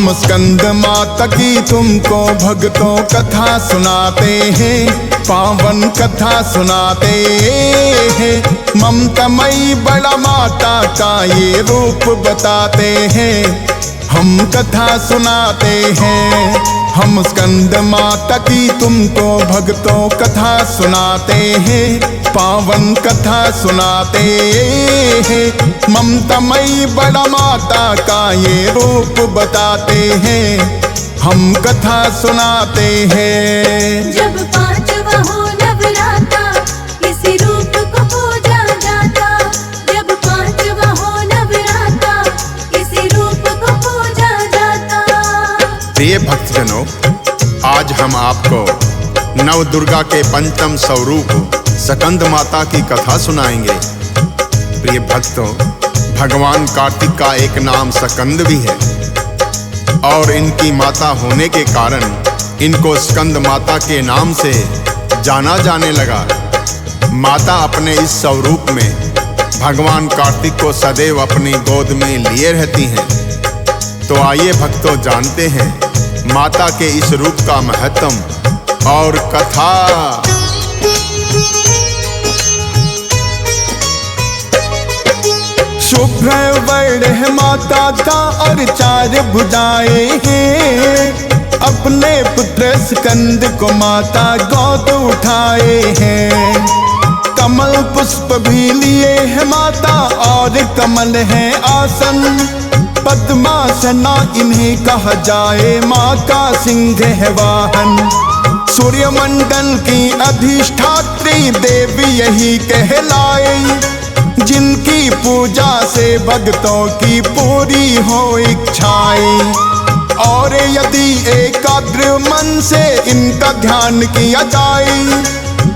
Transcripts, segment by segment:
हम स्कंद माता की तुमको भक्तों कथा सुनाते हैं, पावन कथा सुनाते हैं। ममतामयी बड़ा माता का ये रूप बताते हैं, हम कथा सुनाते हैं। हम स्कंद माता की तुमको भक्तों कथा सुनाते हैं, पावन कथा सुनाते हैं। ममतामयी बड़ा माता का ये रूप बताते हैं, हम कथा सुनाते हैं। जब पांचवा हो नवराता इसी रूप को पूजा जाता, जब पांचवा हो नवराता इसी रूप को पूजा जाता। प्रिय भक्तजनों, आज हम आपको नव दुर्गा के पंचम स्वरूप स्कंद माता की कथा सुनाएंगे। प्रिय भक्तों, भगवान कार्तिक का एक नाम स्कंद भी है और इनकी माता होने के कारण इनको स्कंद माता के नाम से जाना जाने लगा। माता अपने इस स्वरूप में भगवान कार्तिक को सदैव अपनी गोद में लिए रहती हैं। तो आइए भक्तों, जानते हैं माता के इस रूप का महत्व और कथा। शुभ्र वर्ण है माता का और चार भुजाएं हैं, अपने पुत्र स्कंद को माता गोद उठाए हैं। कमल पुष्प भी लिए है माता और कमल है आसन, पद्मासना इन्हें कहा जाए, माँ का सिंह है वाहन। सूर्यमंडल की अधिष्ठात्री देवी यही कहलाए, जिनकी पूजा से भक्तों की पूरी हो इच्छाएं। और यदि एकाग्र मन से इनका ध्यान किया जाए,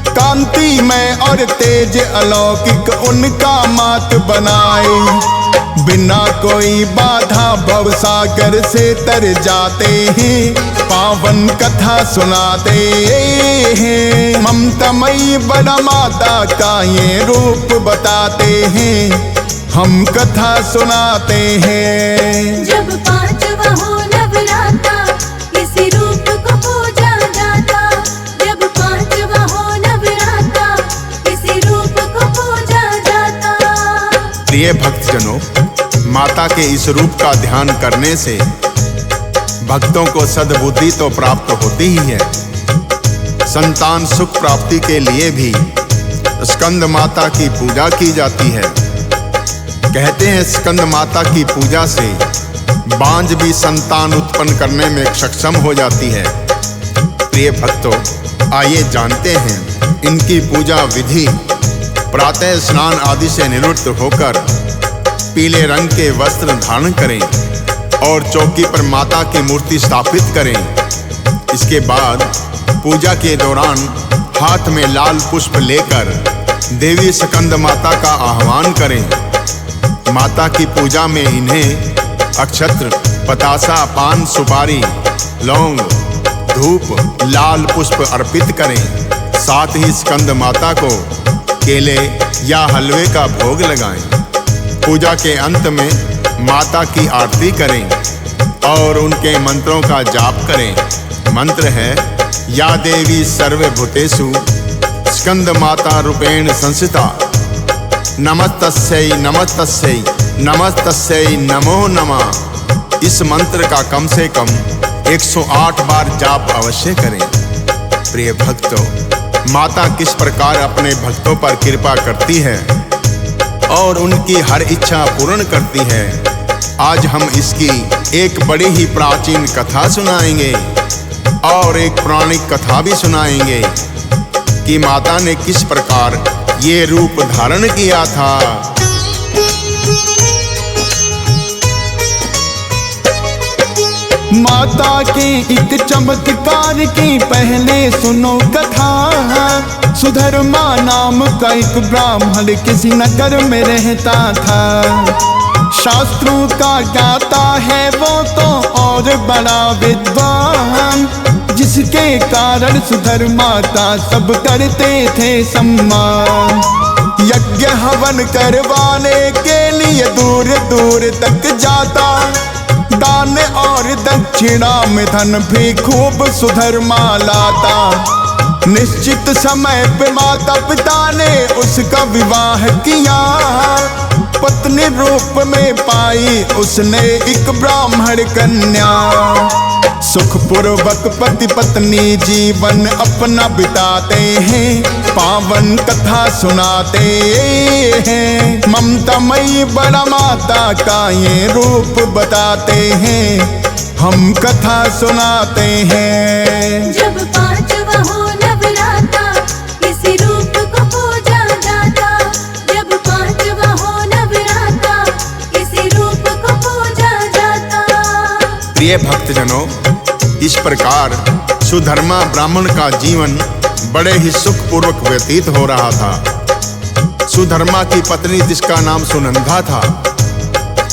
कांति में और तेज अलौकिक उनका मात बनाए। बिना कोई बाधा भवसागर से तर जाते हैं, पावन कथा सुनाते हैं। ममतामयी बड़ा माता का ये रूप बताते हैं, हम कथा सुनाते हैं। जब पांचवा हो नवराता इसी रूप को पूजा जाता, जब पांचवा हो नवराता इसी रूप को पूजा जाता। प्रिय भक्तजनों, माता के इस रूप का ध्यान करने से भक्तों को सद्बुद्धि तो प्राप्त होती ही है, संतान सुख प्राप्ति के लिए भी स्कंद माता की पूजा की जाती है। कहते हैं स्कंद माता की पूजा से बांझ भी संतान उत्पन्न करने में सक्षम हो जाती है। प्रिय भक्तों, आइए जानते हैं इनकी पूजा विधि। प्रातः स्नान आदि से निवृत्त होकर पीले रंग के वस्त्र धारण करें और चौकी पर माता की मूर्ति स्थापित करें। इसके बाद पूजा के दौरान हाथ में लाल पुष्प लेकर देवी स्कंद माता का आह्वान करें। माता की पूजा में इन्हें अक्षत्र, पतासा, पान, सुपारी, लौंग, धूप, लाल पुष्प अर्पित करें। साथ ही स्कंद माता को केले या हलवे का भोग लगाएं। पूजा के अंत में माता की आरती करें और उनके मंत्रों का जाप करें। मंत्र है, या देवी सर्वभूतेषु स्कंद माता रूपेण संस्थिता, नमस्तस्यै नमस्तस्यै नमस्तस्यै नमो नमः। इस मंत्र का कम से कम 108 बार जाप अवश्य करें। प्रिय भक्तों, माता किस प्रकार अपने भक्तों पर कृपा करती है और उनकी हर इच्छा पूर्ण करती है, आज हम इसकी एक बड़ी ही प्राचीन कथा सुनाएंगे और एक पौराणिक कथा भी सुनाएंगे कि माता ने किस प्रकार ये रूप धारण किया था। माता के एक चमत्कार की पहले सुनो कथा। सुधर्मा नाम का एक ब्राह्मण किसी नगर में रहता था। शास्त्रों का ज्ञाता है वो तो और बड़ा विद्वान, जिसके कारण सुधर्मा का सब करते थे सम्मान। यज्ञ हवन करवाने के लिए दूर दूर तक जाता, दान और दक्षिणा में धन भी खूब सुधर्मा लाता। निश्चित समय पे माता पिता ने उसका विवाह किया। पत्नी रूप में पाई उसने एक ब्राह्मण कन्या। सुखपूर्वक पति पत्नी जीवन अपना बिताते हैं, पावन कथा सुनाते हैं। ममतामयी बड़ा माता का ये रूप बताते हैं, हम कथा सुनाते हैं। जब पांचवा हो नवराता इसी रूप को पूजा जाता। जब पांचवा हो नवराता इसी रूप को पूजा जाता। प्रिय भक्तजनों, इस प्रकार सुधर्मा ब्राह्मण का जीवन बड़े ही सुखपूर्वक व्यतीत हो रहा था। सुधर्मा की पत्नी, जिसका नाम सुनंदा था,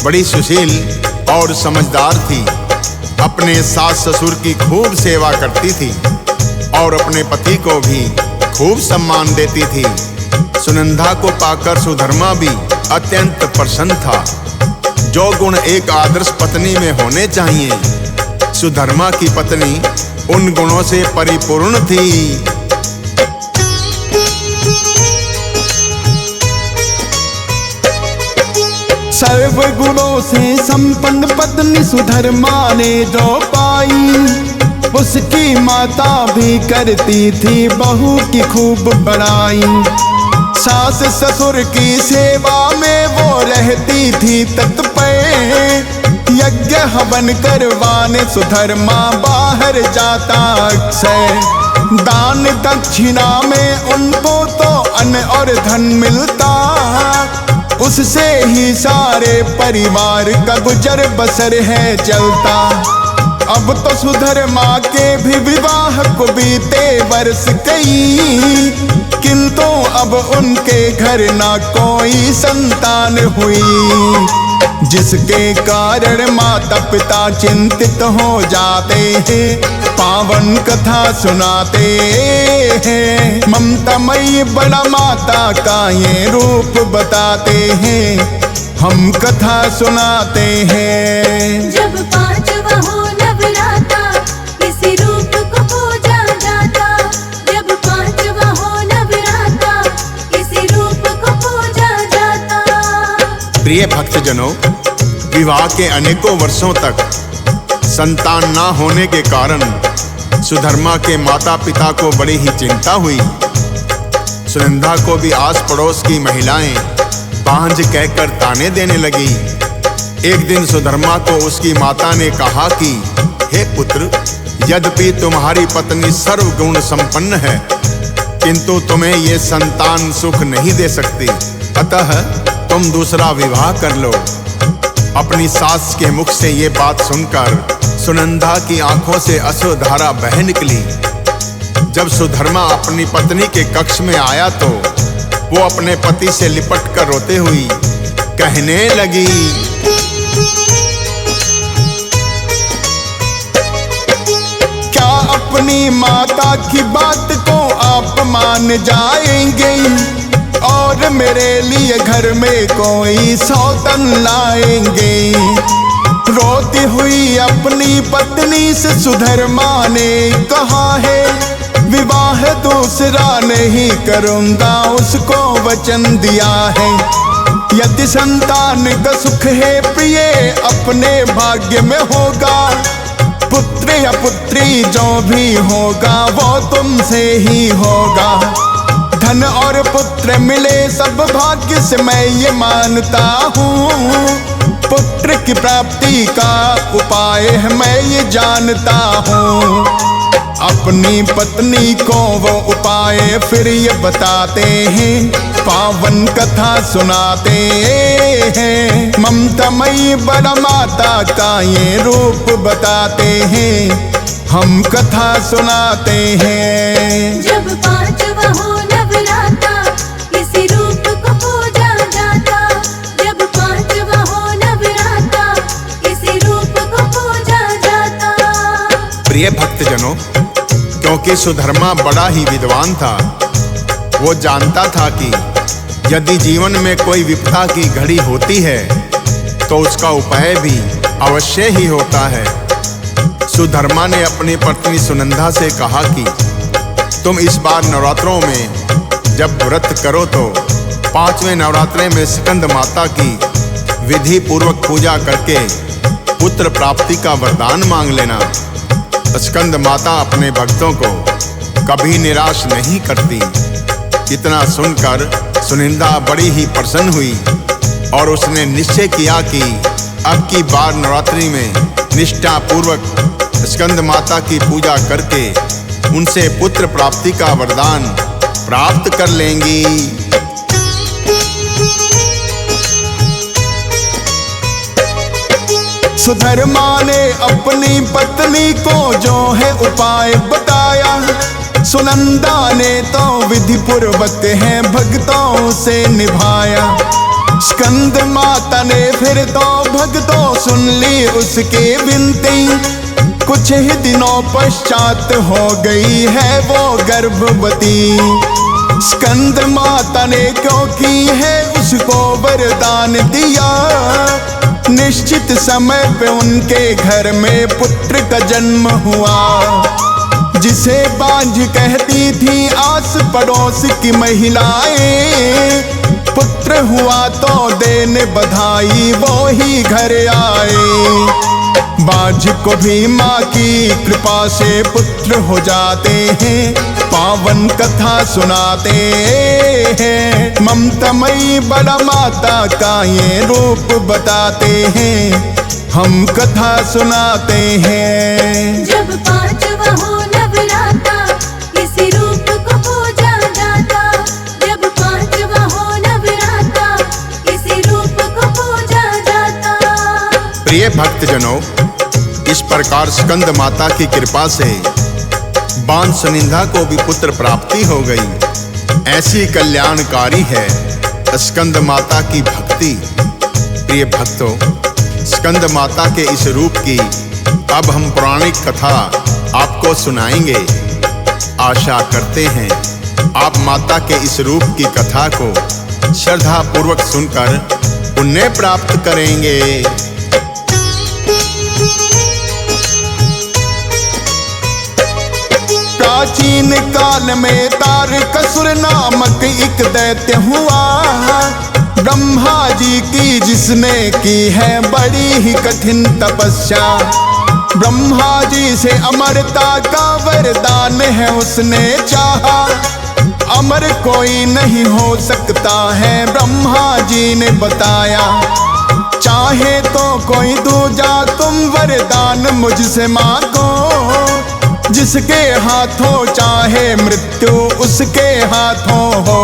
बड़ी सुशील और समझदार थी। अपने सास ससुर की खूब सेवा करती थी और अपने पति को भी खूब सम्मान देती थी। सुनंदा को पाकर सुधर्मा भी अत्यंत प्रसन्न था। जो गुण एक आदर्श पत्नी में होने चाहिए, सुधर्मा की पत्नी उन गुणों से परिपूर्ण थी। सर्व गुणों से संपन्न पत्नी सुधर्मा ने जो पाई, उसकी माता भी करती थी बहू की खूब बड़ाई। सास ससुर की सेवा में वो रहती थी तत्पर। यज्ञ हवन करवाने सुधर्मा बाहर जाता अक्सर। दान दक्षिणा में उनको तो अन्न और धन मिलता, उससे ही सारे परिवार का गुजर बसर है चलता। अब तो सुधर्मा के भी विवाह को बीते वर्ष कई, किंतु अब उनके घर ना कोई संतान हुई, जिसके कारण माता पिता चिंतित हो जाते हैं, पावन कथा सुनाते हैं। ममतामयी बड़ा माता का ये रूप बताते हैं, हम कथा सुनाते हैं। जब पांचवा हो नवराता इसी रूप को पूजा जाता। जब पांचवा हो नवराता इसी रूप को पूजा जाता। प्रिय भक्तजनों, विवाह के अनेकों वर्षों तक संतान ना होने के कारण सुधर्मा के माता पिता को बड़ी ही चिंता हुई। सुनंदा को भी आस पड़ोस की महिलाएं बांझ कहकर ताने देने लगी। एक दिन सुधर्मा को उसकी माता ने कहा कि हे पुत्र, यद्यपि तुम्हारी पत्नी सर्वगुण संपन्न है, किंतु तुम्हें ये संतान सुख नहीं दे सकती, अतः तुम दूसरा विवाह कर लो। अपनी सास के मुख से ये बात सुनकर सुनंदा की आंखों से अश्रुधारा बह निकली। जब सुधर्मा अपनी पत्नी के कक्ष में आया तो वो अपने पति से लिपट कर रोते हुई कहने लगी, क्या अपनी माता की बात को आप मान जाएंगे और मेरे लिए घर में कोई सौतन लाएंगे? रोती हुई अपनी पत्नी से सुधर्मा ने कहा है, विवाह दूसरा नहीं करूंगा, उसको वचन दिया है। यदि संतान का सुख है प्रिय अपने भाग्य में होगा, पुत्र या पुत्री जो भी होगा वो तुमसे ही होगा। धन और पुत्र मिले सब भाग्य से मैं ये मानता हूँ, पुत्र की प्राप्ति का उपाय है मैं ये जानता हूँ। अपनी पत्नी को वो उपाय फिर ये बताते हैं, पावन कथा सुनाते हैं। ममतामयी बड़ा माता का ये रूप बताते हैं, हम कथा सुनाते हैं। जब पांचवा हो नवराता इसी रूप को पूजा जाता। जब पांचवा हो नवराता इसी रूप को पूजा जाता। प्रिय भक्तजनों, क्योंकि सुधर्मा बड़ा ही विद्वान था, वो जानता था कि यदि जीवन में कोई विपदा की घड़ी होती है तो उसका उपाय भी अवश्य ही होता है। सुधर्मा ने अपनी पत्नी सुनंदा से कहा कि तुम इस बार नवरात्रों में जब व्रत करो तो 5वें नवरात्रे में स्कंद माता की विधि पूर्वक पूजा करके पुत्र प्राप्ति का वरदान मांग लेना। स्कंद माता अपने भक्तों को कभी निराश नहीं करती। इतना सुनकर सुनिंदा बड़ी ही प्रसन्न हुई और उसने निश्चय किया कि अब की बार नवरात्रि में निष्ठा पूर्वक स्कंद माता की पूजा करके उनसे पुत्र प्राप्ति का वरदान प्राप्त कर लेंगी। सुधर्मा ने अपनी पत्नी को जो है उपाय बताया, सुनंदा ने तो विधि पूर्वक है भक्तों से निभाया। स्कंद माता ने फिर तो भक्तों सुन ली उसकी विनती, कुछ ही दिनों पश्चात हो गई है वो गर्भवती। स्कंद माता ने क्योंकि है उसको वरदान दिया, निश्चित समय पे उनके घर में पुत्र का जन्म हुआ। जिसे बांझ कहती थी आस पड़ोस की महिलाएं, पुत्र हुआ तो देने बधाई वो ही घर आए। बांझ को भी माँ की कृपा से पुत्र हो जाते हैं, पावन कथा सुनाते हैं। ममतामयी बड़ा माता का ये रूप बताते हैं, हम कथा सुनाते हैं। जब 5वां हो नवराता, इसी रूप को पूजा जाता। जब 5वां हो नवराता, इसी रूप को पूजा जाता। प्रिय भक्तजनों, इस प्रकार स्कंद माता की कृपा से बांझ सुनिंदा को भी पुत्र प्राप्ति हो गई। ऐसी कल्याणकारी है स्कंद माता की भक्ति। प्रिय भक्तों, स्कंद माता के इस रूप की अब हम पौराणिक कथा आपको सुनाएंगे। आशा करते हैं आप माता के इस रूप की कथा को श्रद्धा पूर्वक सुनकर पुण्य प्राप्त करेंगे। प्राचीन काल में तारकासुर नामक एक दैत्य हुआ, ब्रह्मा जी की जिसने की है बड़ी ही कठिन तपस्या। ब्रह्मा जी से अमरता का वरदान है उसने चाहा, अमर कोई नहीं हो सकता है ब्रह्मा जी ने बताया। चाहे तो कोई दूजा तुम वरदान मुझसे मांगो, जिसके हाथों चाहे मृत्यु उसके हाथों हो।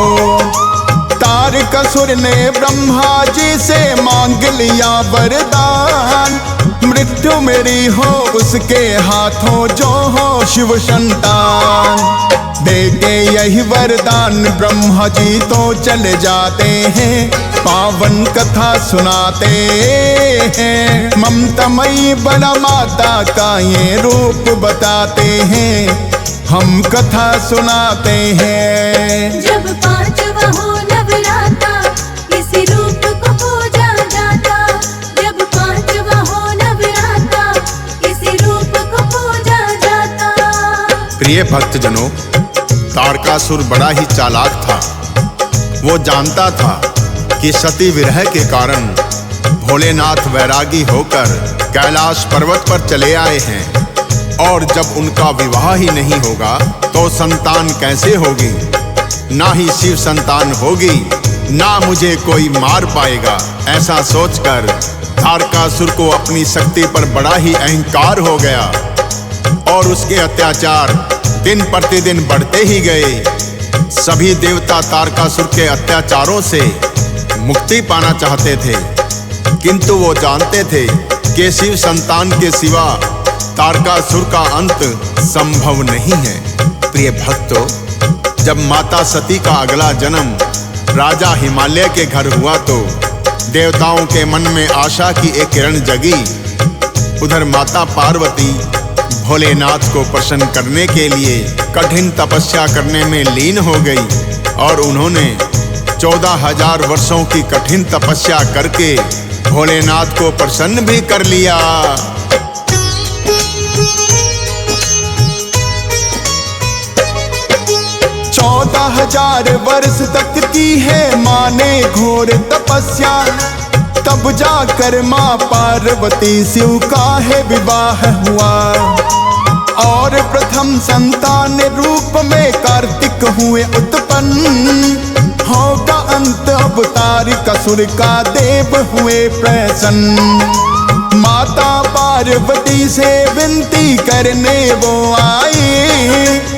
तारकासुर ने ब्रह्मा जी से मांग लिया वरदान, मृत्यु मेरी हो उसके हाथों जो हो शिव संतान। देके यही वरदान ब्रह्मा जी तो चले जाते हैं, पावन कथा सुनाते हैं। ममतामयी बड़ा माता का ये रूप बताते हैं, हम कथा सुनाते हैं। जब 5वां हो नवराता, इसी रूप को पूजा जाता। जब 5वां हो नवराता, इसी रूप को पूजा जाता। प्रिय भक्तजनों, तारकासुर बड़ा ही चालाक था। वो जानता था कि सती विरह के कारण भोलेनाथ वैरागी होकर कैलाश पर्वत पर चले आए हैं और जब उनका विवाह ही नहीं होगा तो संतान कैसे होगी। ना ही शिव संतान होगी, ना मुझे कोई मार पाएगा। ऐसा सोचकर तारकासुर को अपनी शक्ति पर बड़ा ही अहंकार हो गया और उसके अत्याचार दिन प्रतिदिन बढ़ते ही गए। सभी देवता तारकासुर के अत्याचारों से मुक्ति पाना चाहते थे, किंतु वो जानते थे कि शिव संतान के सिवा तारकासुर का अंत संभव नहीं है। प्रिय भक्तों, जब माता सती का अगला जन्म राजा हिमालय के घर हुआ तो देवताओं के मन में आशा की एक किरण जगी। उधर माता पार्वती भोलेनाथ को प्रसन्न करने के लिए कठिन तपस्या करने में लीन हो गई और उन्होंने 14,000 वर्षों की कठिन तपस्या करके भोलेनाथ को प्रसन्न भी कर लिया। 14,000 वर्ष तक की है माँ ने घोर तपस्या, तब जाकर माँ पार्वती शिव का है विवाह हुआ। और प्रथम संतान रूप में कार्तिक हुए उत्पन्न, होगा अंत अवतार असुर का देव हुए प्रसन्न। माता पार्वती से विनती करने वो आए,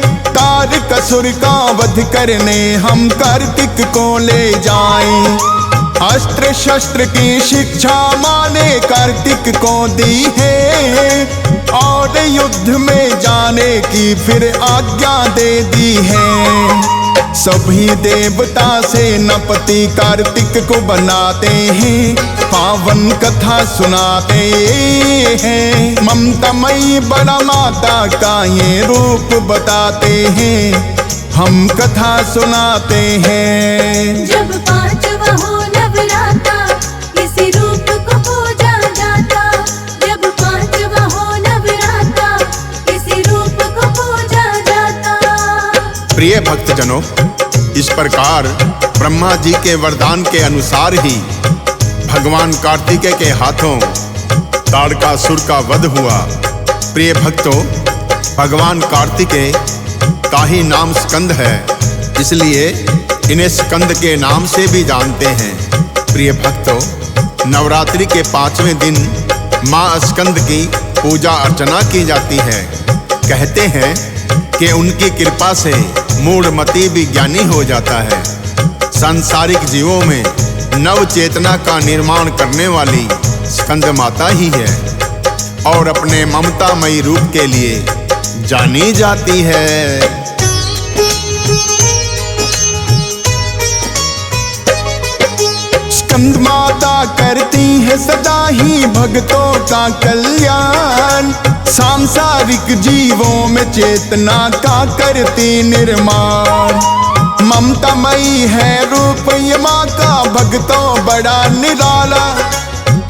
असुर का वध करने हम कार्तिक को ले जाएं। अस्त्र शस्त्र की शिक्षा माँ ने कार्तिक को दी है, और युद्ध में जाने की फिर आज्ञा दे दी है। सभी देवता सेनापति कार्तिक को बनाते हैं, पावन कथा सुनाते हैं। ममतामयी बड़ा माता का ये रूप बताते हैं, हम कथा सुनाते हैं। जब पांचवा हो नवराता, इसी रूप को पूजा जाता। जब पांचवा हो नवराता, इसी रूप को पूजा जाता। प्रिय भक्तजनों, इस प्रकार ब्रह्मा जी के वरदान के अनुसार ही भगवान कार्तिकेय के हाथों ताड़कासुर का वध हुआ। प्रिय भक्तों, भगवान कार्तिकेय का ही नाम स्कंद है, इसलिए इन्हें स्कंद के नाम से भी जानते हैं। प्रिय भक्तों, नवरात्रि के 5वें दिन माँ स्कंद की पूजा अर्चना की जाती है। कहते हैं कि उनकी कृपा से मूढ़मति भी ज्ञानी हो जाता है। सांसारिक जीवों में नव चेतना का निर्माण करने वाली स्कंद माता ही है, और अपने ममतामयी रूप के लिए जानी जाती है। स्कंद माता करती है सदा ही भक्तों का कल्याण, सांसारिक जीवों में चेतना का करती निर्माण। ममतामयी है रूप ये माँ का भक्तों बड़ा निराला,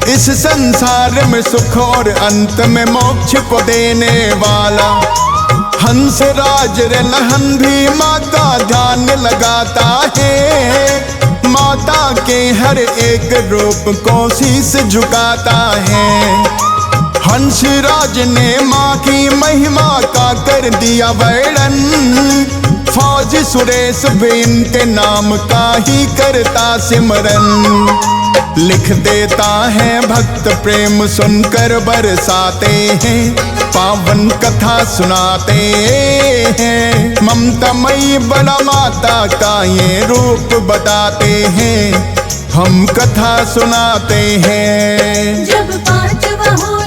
इस संसार में सुख और अंत में मोक्ष को देने वाला। हंस राज लहन भी माँ का ध्यान लगाता है, माता के हर एक रूप को शीश झुकाता है। हंस राज ने माँ की महिमा का कर दिया वर्णन, फौज सुरेश भी इनके नाम का ही करता सिमरन। लिख देता है भक्त प्रेम सुनकर बरसाते हैं, पावन कथा सुनाते हैं। ममतामयी बड़ा माता का ये रूप बताते हैं, हम कथा सुनाते हैं। जब पांचवा हो